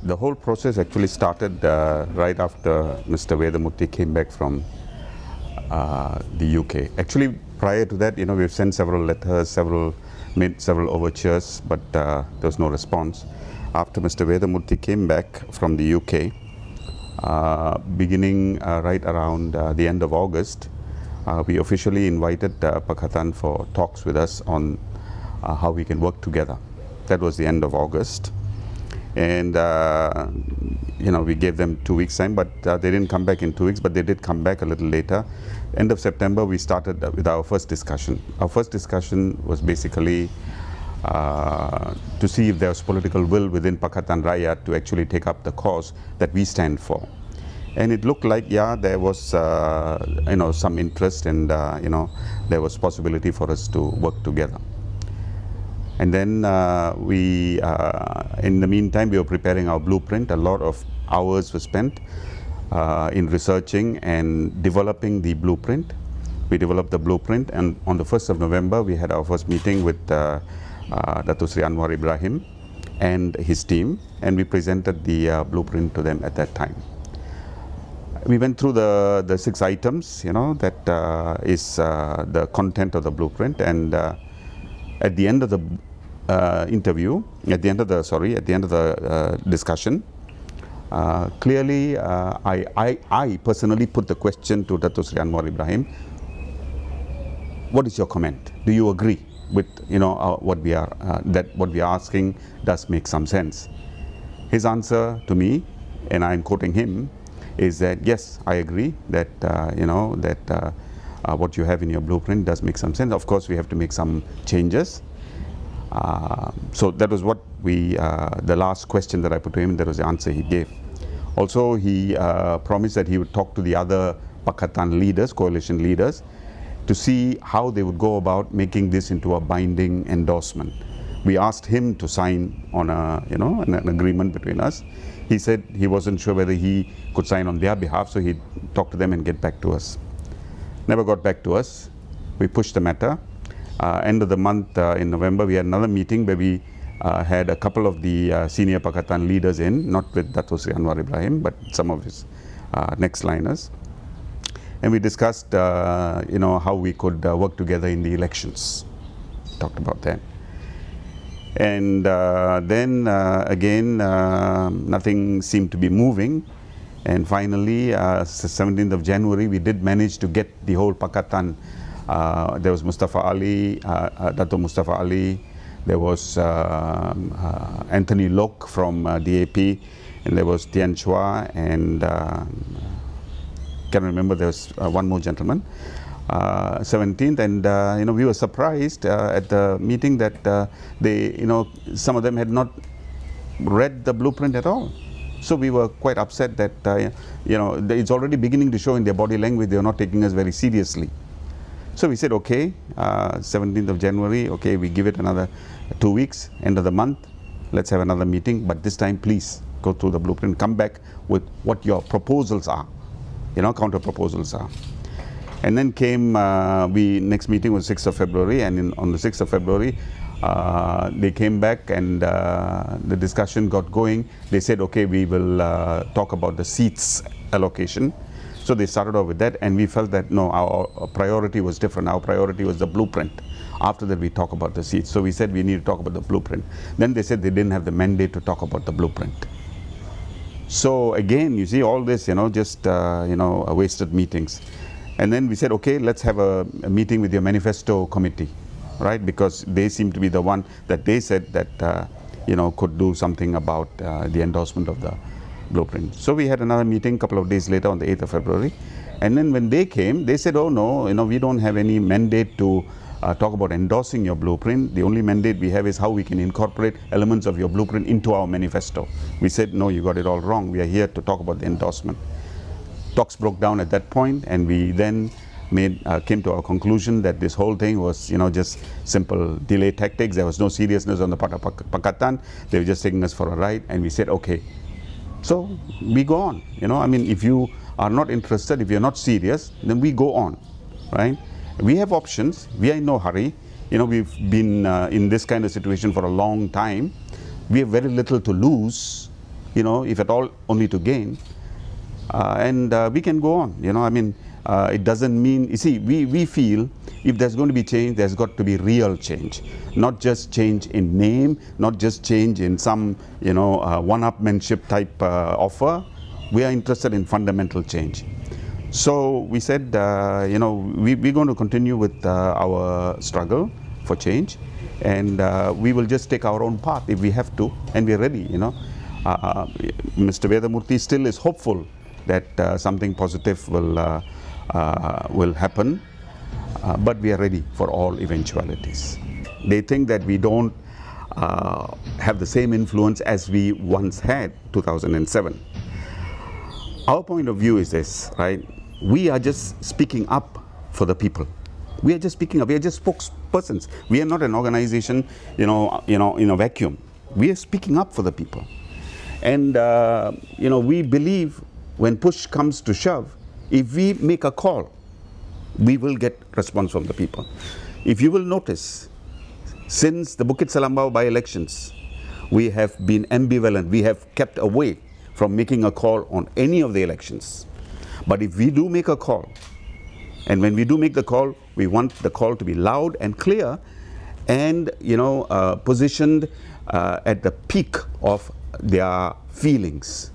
The whole process actually started right after Mr. Vedamurthy came back from the UK. Actually, prior to that, we've sent several letters, made several overtures, but there was no response. After Mr. Vedamurthy came back from the UK, beginning right around the end of August, we officially invited Pakatan for talks with us on how we can work together. That was the end of August. And we gave them 2 weeks time, but they didn't come back in 2 weeks, but they did come back a little later. End of September, we started with our first discussion. Our first discussion was basically to see if there was political will within Pakatan Rakyat to actually take up the cause that we stand for. And it looked like, yeah, there was some interest, and there was possibility for us to work together. And then in the meantime, we were preparing our blueprint. A lot of hours were spent in researching and developing the blueprint. We developed the blueprint, and on the 1st of November, we had our first meeting with Datuk Sri Anwar Ibrahim and his team, and we presented the blueprint to them at that time. We went through the 6 items, that is the content of the blueprint, and at the end of the discussion, clearly I personally put the question to Datuk Sri Anwar Ibrahim: what is your comment? Do you agree with what we are asking does make some sense? His answer to me, and I'm quoting him, is that yes, I agree that what you have in your blueprint does make some sense. Of course, we have to make some changes. So that was what the last question that I put to him, that was the answer he gave. Also, he promised that he would talk to the other Pakatan leaders, coalition leaders, to see how they would go about making this into a binding endorsement. We asked him to sign on an agreement between us. He said he wasn't sure whether he could sign on their behalf, so he'd talk to them and get back to us. Never got back to us. We pushed the matter. End of the month in November, we had another meeting where we had a couple of the senior Pakatan leaders in, not with Datuk Sri Anwar Ibrahim, but some of his next liners. And we discussed how we could work together in the elections. Talked about that. And then again, nothing seemed to be moving. And finally, 17th of January, we did manage to get the whole Pakatan. There was Mustafa Ali, Dato Mustafa Ali, there was Anthony Lok from DAP, and there was Tian Chua, and can't remember, there was one more gentleman, 17th, and we were surprised at the meeting that some of them had not read the blueprint at all. So we were quite upset that it's already beginning to show in their body language they are not taking us very seriously. So we said, okay, 17th of January, okay, we give it another 2 weeks, end of the month, let's have another meeting, but this time please go through the blueprint, come back with what your proposals are, counter proposals are. And then came, next meeting was 6th of February, and on the 6th of February, they came back, and the discussion got going. They said, okay, we will talk about the seats allocation. So they started off with that, and we felt that no, our priority was different. Our priority was the blueprint. After that, we talk about the seats. So we said we need to talk about the blueprint. Then they said they didn't have the mandate to talk about the blueprint. So again, you see all this, just wasted meetings. And then we said, okay, let's have a meeting with your manifesto committee, right? Because they seem to be the one that they said that could do something about the endorsement of the blueprint. So we had another meeting a couple of days later on the 8th of February. And then when they came, they said, oh no, we don't have any mandate to talk about endorsing your blueprint. The only mandate we have is how we can incorporate elements of your blueprint into our manifesto. We said, no, you got it all wrong. We are here to talk about the endorsement. Talks broke down at that point, and we then came to our conclusion that this whole thing was, just simple delay tactics. There was no seriousness on the part of Pakatan. They were just taking us for a ride, and we said, okay. So we go on, if you are not interested, if you're not serious, then we go on, right? We have options. We are in no hurry. We've been in this kind of situation for a long time. We have very little to lose, if at all, only to gain. And we can go on, I mean, it doesn't mean, you see, we feel if there's going to be change, there's got to be real change, not just change in name, not just change in some, one-upmanship type offer. We are interested in fundamental change. So we said, we're going to continue with our struggle for change, and we will just take our own path if we have to, and we're ready, Mr. Vedamurthy still is hopeful that something positive will happen, but we are ready for all eventualities. They think that we don't have the same influence as we once had, 2007. Our point of view is this, right? We are just speaking up for the people. We are just speaking up. We are just spokespersons. We are not an organization, in a vacuum. We are speaking up for the people. And, we believe when push comes to shove, if we make a call, we will get response from the people. If you will notice, since the Bukit Selambau by-elections, we have been ambivalent. We have kept away from making a call on any of the elections. But if we do make a call, and when we do make the call, we want the call to be loud and clear and, positioned at the peak of their feelings.